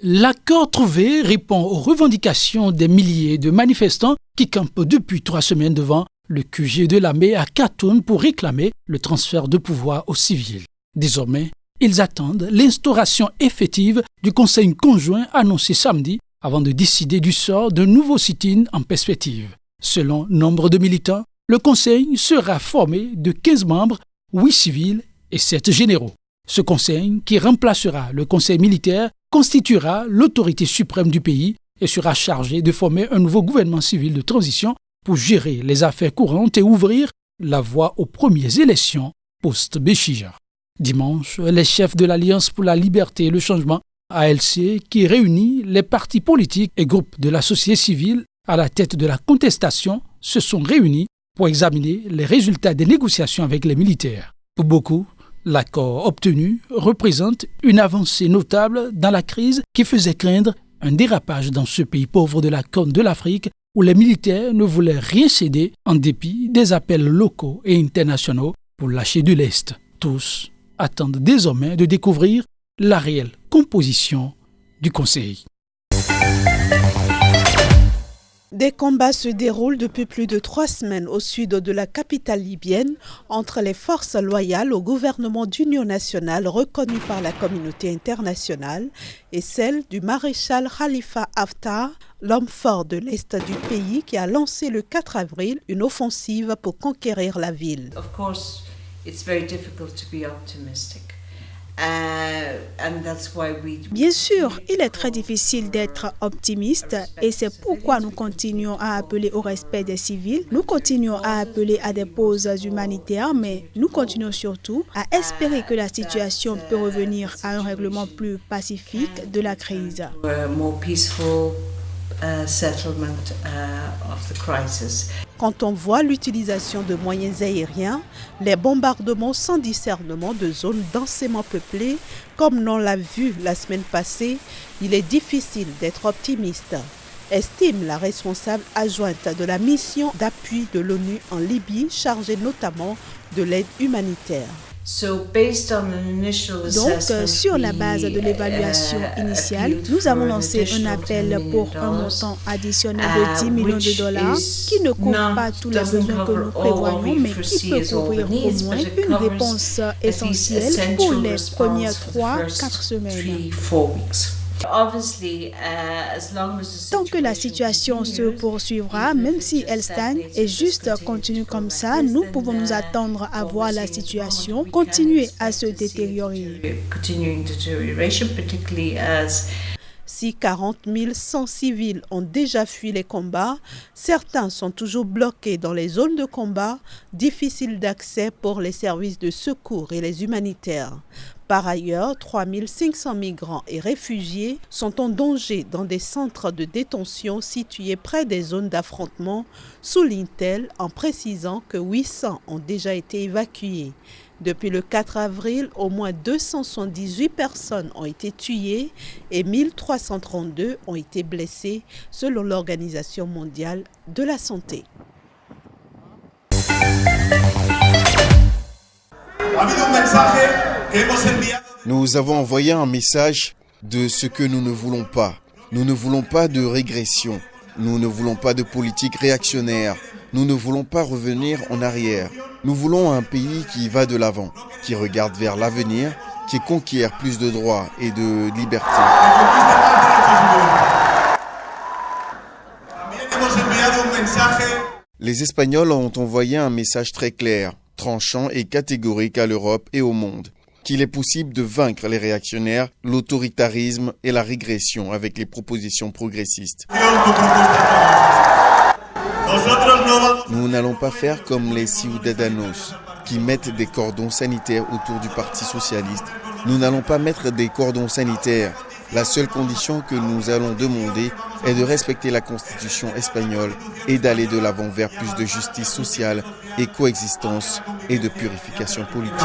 L'accord trouvé répond aux revendications des milliers de manifestants qui campent depuis 3 semaines devant le QG de l'armée à Khartoum pour réclamer le transfert de pouvoir aux civils. Désormais, ils attendent l'instauration effective du conseil conjoint annoncé samedi avant de décider du sort d'un nouveau sit-in en perspective. Selon nombre de militants, le conseil sera formé de 15 membres, 8 civils et 7 généraux. Ce conseil, qui remplacera le conseil militaire, constituera l'autorité suprême du pays et sera chargé de former un nouveau gouvernement civil de transition pour gérer les affaires courantes et ouvrir la voie aux premières élections post-Béchija. Dimanche, les chefs de l'Alliance pour la liberté et le changement, ALC, qui réunit les partis politiques et groupes de la société civile à la tête de la contestation, se sont réunis pour examiner les résultats des négociations avec les militaires. Pour beaucoup, l'accord obtenu représente une avancée notable dans la crise qui faisait craindre un dérapage dans ce pays pauvre de la Corne de l'Afrique où les militaires ne voulaient rien céder en dépit des appels locaux et internationaux pour lâcher de l'Est. Tous attendent désormais de découvrir la réelle composition du Conseil. Des combats se déroulent depuis plus de 3 semaines au sud de la capitale libyenne entre les forces loyales au gouvernement d'union nationale reconnu par la communauté internationale et celles du maréchal Khalifa Haftar, l'homme fort de l'Est du pays qui a lancé le 4 avril une offensive pour conquérir la ville. Of course, it's very difficult to be optimistic. Bien sûr, il est très difficile d'être optimiste et c'est pourquoi nous continuons à appeler au respect des civils, nous continuons à appeler à des pauses humanitaires, mais nous continuons surtout à espérer que la situation peut revenir à un règlement plus pacifique de la crise. Quand on voit l'utilisation de moyens aériens, les bombardements sans discernement de zones densément peuplées, comme l'on l'a vu la semaine passée, il est difficile d'être optimiste, estime la responsable adjointe de la mission d'appui de l'ONU en Libye, chargée notamment de l'aide humanitaire. Donc, sur la base de l'évaluation initiale, nous avons lancé un appel pour un montant additionnel de 10 millions de dollars qui ne couvre pas tous les besoins que nous prévoyons, mais qui peut couvrir au moins une dépense essentielle pour les premières 3-4 semaines. Tant que la situation se poursuivra, même si elle stagne et juste continue comme ça, nous pouvons nous attendre à voir la situation continuer à se détériorer. Si 40 100 civils ont déjà fui les combats, certains sont toujours bloqués dans les zones de combat, difficiles d'accès pour les services de secours et les humanitaires. Par ailleurs, 3 500 migrants et réfugiés sont en danger dans des centres de détention situés près des zones d'affrontement, souligne-t-elle en précisant que 800 ont déjà été évacués. Depuis le 4 avril, au moins 278 personnes ont été tuées et 1332 ont été blessées selon l'Organisation mondiale de la santé. Nous avons envoyé un message de ce que nous ne voulons pas. Nous ne voulons pas de régression. Nous ne voulons pas de politique réactionnaire. Nous ne voulons pas revenir en arrière. Nous voulons un pays qui va de l'avant, qui regarde vers l'avenir, qui conquiert plus de droits et de libertés. Les Espagnols ont envoyé un message très clair, tranchant et catégorique à l'Europe et au monde, qu'il est possible de vaincre les réactionnaires, l'autoritarisme et la régression avec les propositions progressistes. Nous n'allons pas faire comme les Ciudadanos, qui mettent des cordons sanitaires autour du Parti socialiste. Nous n'allons pas mettre des cordons sanitaires. La seule condition que nous allons demander est de respecter la Constitution espagnole et d'aller de l'avant vers plus de justice sociale et coexistence et de purification politique.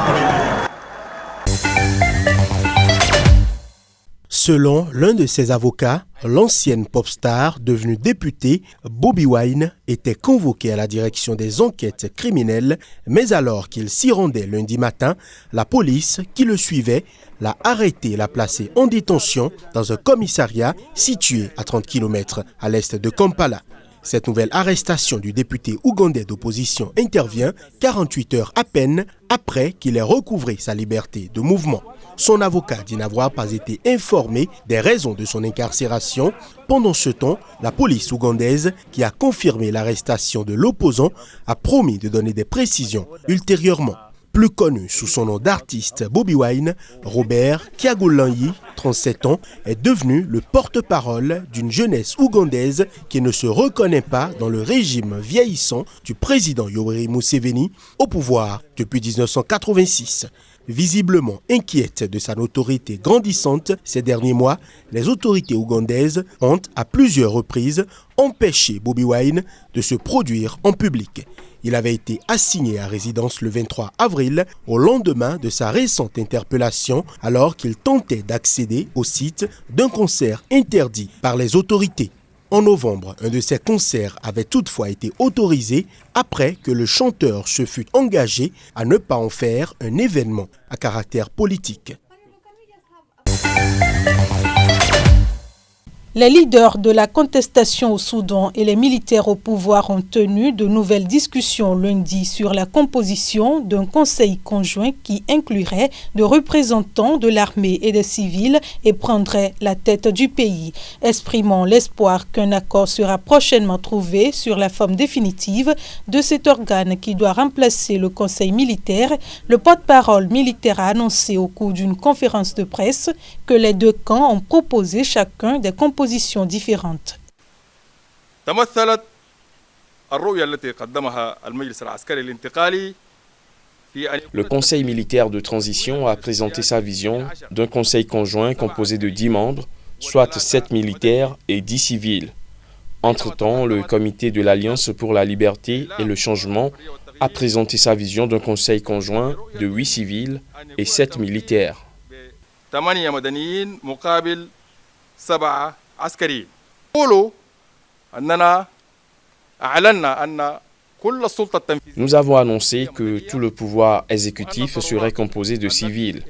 Selon l'un de ses avocats, l'ancienne pop star devenue députée, Bobi Wine, était convoquée à la direction des enquêtes criminelles, mais alors qu'il s'y rendait lundi matin, la police qui le suivait l'a arrêté et l'a placé en détention dans un commissariat situé à 30 km à l'est de Kampala. Cette nouvelle arrestation du député ougandais d'opposition intervient 48 heures à peine après qu'il ait recouvré sa liberté de mouvement. Son avocat dit n'avoir pas été informé des raisons de son incarcération. Pendant ce temps, la police ougandaise, qui a confirmé l'arrestation de l'opposant, a promis de donner des précisions ultérieurement. Plus connu sous son nom d'artiste Bobi Wine, Robert Kyagulanyi, 37 ans, est devenu le porte-parole d'une jeunesse ougandaise qui ne se reconnaît pas dans le régime vieillissant du président Yoweri Museveni au pouvoir depuis 1986. Visiblement inquiète de sa notoriété grandissante ces derniers mois, les autorités ougandaises ont à plusieurs reprises empêché Bobi Wine de se produire en public. Il avait été assigné à résidence le 23 avril, au lendemain de sa récente interpellation, alors qu'il tentait d'accéder au site d'un concert interdit par les autorités. En novembre, un de ses concerts avait toutefois été autorisé après que le chanteur se fût engagé à ne pas en faire un événement à caractère politique. Les leaders de la contestation au Soudan et les militaires au pouvoir ont tenu de nouvelles discussions lundi sur la composition d'un conseil conjoint qui inclurait des représentants de l'armée et des civils et prendrait la tête du pays, exprimant l'espoir qu'un accord sera prochainement trouvé sur la forme définitive de cet organe qui doit remplacer le conseil militaire. Le porte-parole militaire a annoncé au cours d'une conférence de presse que les deux camps ont proposé chacun des compositions différentes. Le Conseil militaire de transition a présenté sa vision d'un conseil conjoint composé de 10 membres, soit 7 militaires et 10 civils. Entre-temps, le Comité de l'Alliance pour la liberté et le changement a présenté sa vision d'un conseil conjoint de 8 civils et 7 militaires. Nous avons annoncé que tout le pouvoir exécutif serait composé de civils,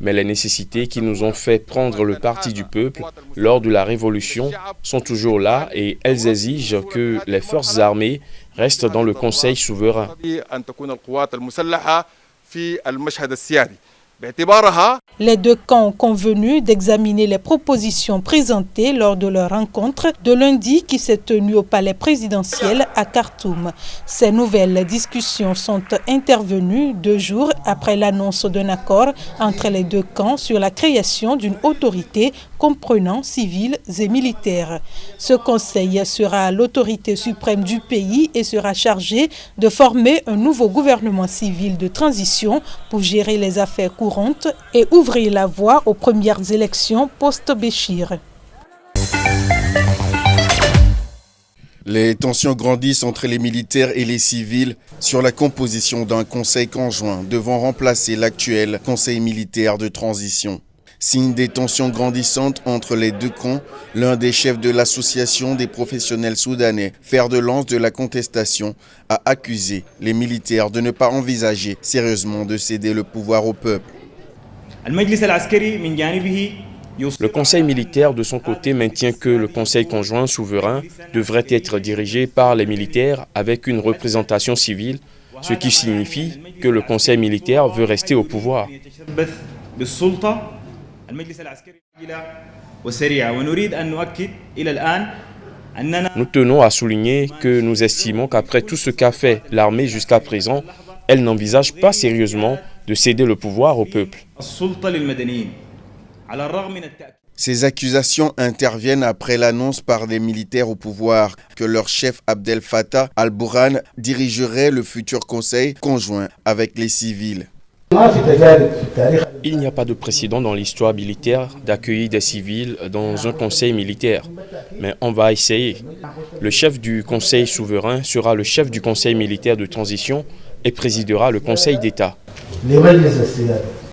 mais les nécessités qui nous ont fait prendre le parti du peuple lors de la révolution sont toujours là et elles exigent que les forces armées restent dans le Conseil souverain. Les deux camps ont convenu d'examiner les propositions présentées lors de leur rencontre de lundi qui s'est tenue au palais présidentiel à Khartoum. Ces nouvelles discussions sont intervenues 2 jours après l'annonce d'un accord entre les deux camps sur la création d'une autorité comprenant civils et militaires. Ce conseil sera l'autorité suprême du pays et sera chargé de former un nouveau gouvernement civil de transition pour gérer les affaires courantes et ouvrir la voie aux premières élections post-Béchir. Les tensions grandissent entre les militaires et les civils sur la composition d'un conseil conjoint devant remplacer l'actuel conseil militaire de transition. Signe des tensions grandissantes entre les deux camps, l'un des chefs de l'association des professionnels soudanais, fer de lance de la contestation, a accusé les militaires de ne pas envisager sérieusement de céder le pouvoir au peuple. Le Conseil militaire, de son côté, maintient que le Conseil conjoint souverain devrait être dirigé par les militaires avec une représentation civile, ce qui signifie que le Conseil militaire veut rester au pouvoir. Nous tenons à souligner que nous estimons qu'après tout ce qu'a fait l'armée jusqu'à présent, elle n'envisage pas sérieusement de céder le pouvoir au peuple. Ces accusations interviennent après l'annonce par des militaires au pouvoir que leur chef Abdel Fattah al-Burhan dirigerait le futur conseil conjoint avec les civils. Il n'y a pas de précédent dans l'histoire militaire d'accueillir des civils dans un conseil militaire, mais on va essayer. Le chef du conseil souverain sera le chef du conseil militaire de transition et présidera le conseil d'État.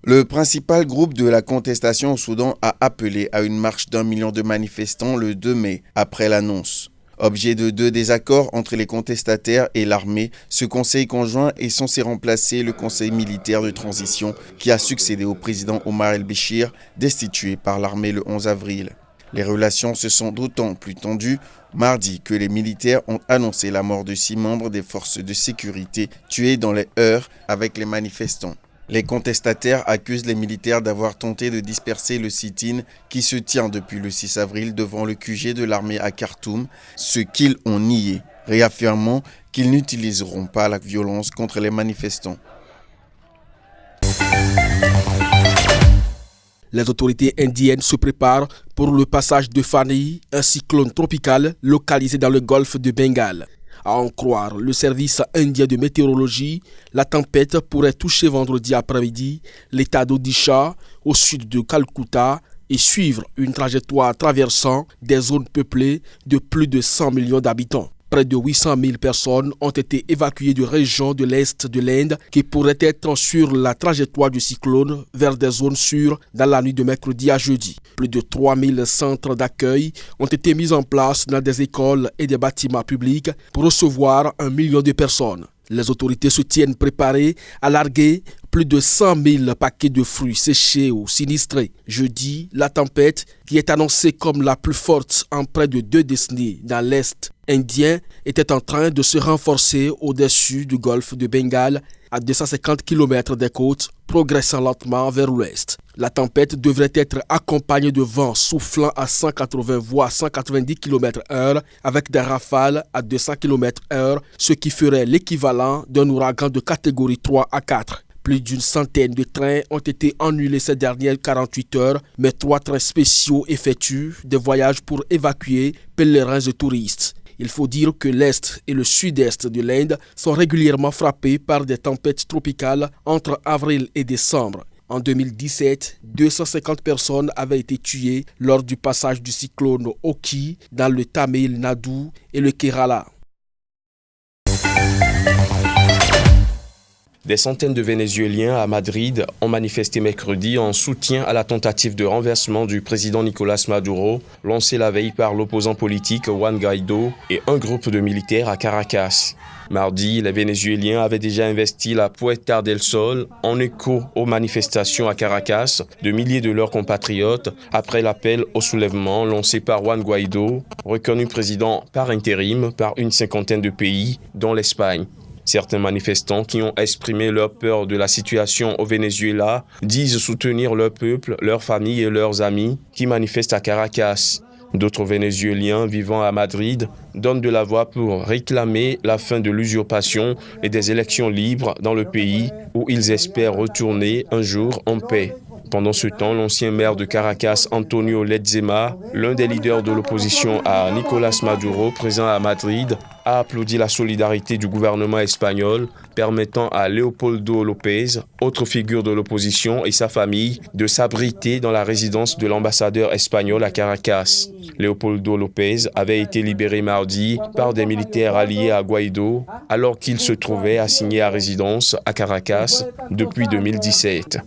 Le principal groupe de la contestation au Soudan a appelé à une marche d'1 million de manifestants le 2 mai, après l'annonce. Objet de 2 désaccords entre les contestataires et l'armée, ce conseil conjoint est censé remplacer le conseil militaire de transition qui a succédé au président Omar el-Béchir, destitué par l'armée le 11 avril. Les relations se sont d'autant plus tendues mardi que les militaires ont annoncé la mort de 6 membres des forces de sécurité tués dans les heurts avec les manifestants. Les contestataires accusent les militaires d'avoir tenté de disperser le sit-in qui se tient depuis le 6 avril devant le QG de l'armée à Khartoum, ce qu'ils ont nié, réaffirmant qu'ils n'utiliseront pas la violence contre les manifestants. Les autorités indiennes se préparent pour le passage de Fani, un cyclone tropical localisé dans le golfe de Bengale. À en croire le service indien de météorologie, la tempête pourrait toucher vendredi après-midi l'état d'Odisha au sud de Calcutta et suivre une trajectoire traversant des zones peuplées de plus de 100 millions d'habitants. Près de 800 000 personnes ont été évacuées de régions de l'Est de l'Inde qui pourraient être sur la trajectoire du cyclone vers des zones sûres dans la nuit de mercredi à jeudi. Plus de 3000 centres d'accueil ont été mis en place dans des écoles et des bâtiments publics pour recevoir 1 million de personnes. Les autorités se tiennent préparées à larguer plus de 100 000 paquets de fruits séchés ou sinistrés. Jeudi, la tempête, qui est annoncée comme la plus forte en près de 2 décennies dans l'Est indien, était en train de se renforcer au-dessus du golfe de Bengale à 250 km des côtes, progressant lentement vers l'ouest. La tempête devrait être accompagnée de vents soufflant à 180 voire 190 km/h avec des rafales à 200 km/h, ce qui ferait l'équivalent d'un ouragan de catégorie 3 à 4. Plus d'une centaine de trains ont été annulés ces dernières 48 heures, mais 3 trains spéciaux effectuent des voyages pour évacuer pèlerins et touristes. Il faut dire que l'Est et le Sud-Est de l'Inde sont régulièrement frappés par des tempêtes tropicales entre avril et décembre. En 2017, 250 personnes avaient été tuées lors du passage du cyclone Oki dans le Tamil Nadu et le Kerala. Des centaines de Vénézuéliens à Madrid ont manifesté mercredi en soutien à la tentative de renversement du président Nicolás Maduro, lancée la veille par l'opposant politique Juan Guaidó et un groupe de militaires à Caracas. Mardi, les Vénézuéliens avaient déjà investi la Puerta del Sol en écho aux manifestations à Caracas de milliers de leurs compatriotes après l'appel au soulèvement lancé par Juan Guaidó, reconnu président par intérim par une cinquantaine de pays, dont l'Espagne. Certains manifestants qui ont exprimé leur peur de la situation au Venezuela disent soutenir leur peuple, leurs familles et leurs amis qui manifestent à Caracas. D'autres Vénézuéliens vivant à Madrid donnent de la voix pour réclamer la fin de l'usurpation et des élections libres dans le pays où ils espèrent retourner un jour en paix. Pendant ce temps, l'ancien maire de Caracas, Antonio Ledzema, l'un des leaders de l'opposition à Nicolás Maduro, présent à Madrid, a applaudi la solidarité du gouvernement espagnol, permettant à Leopoldo López, autre figure de l'opposition, et sa famille de s'abriter dans la résidence de l'ambassadeur espagnol à Caracas. Leopoldo López avait été libéré mardi par des militaires alliés à Guaidó, alors qu'il se trouvait assigné à résidence à Caracas depuis 2017.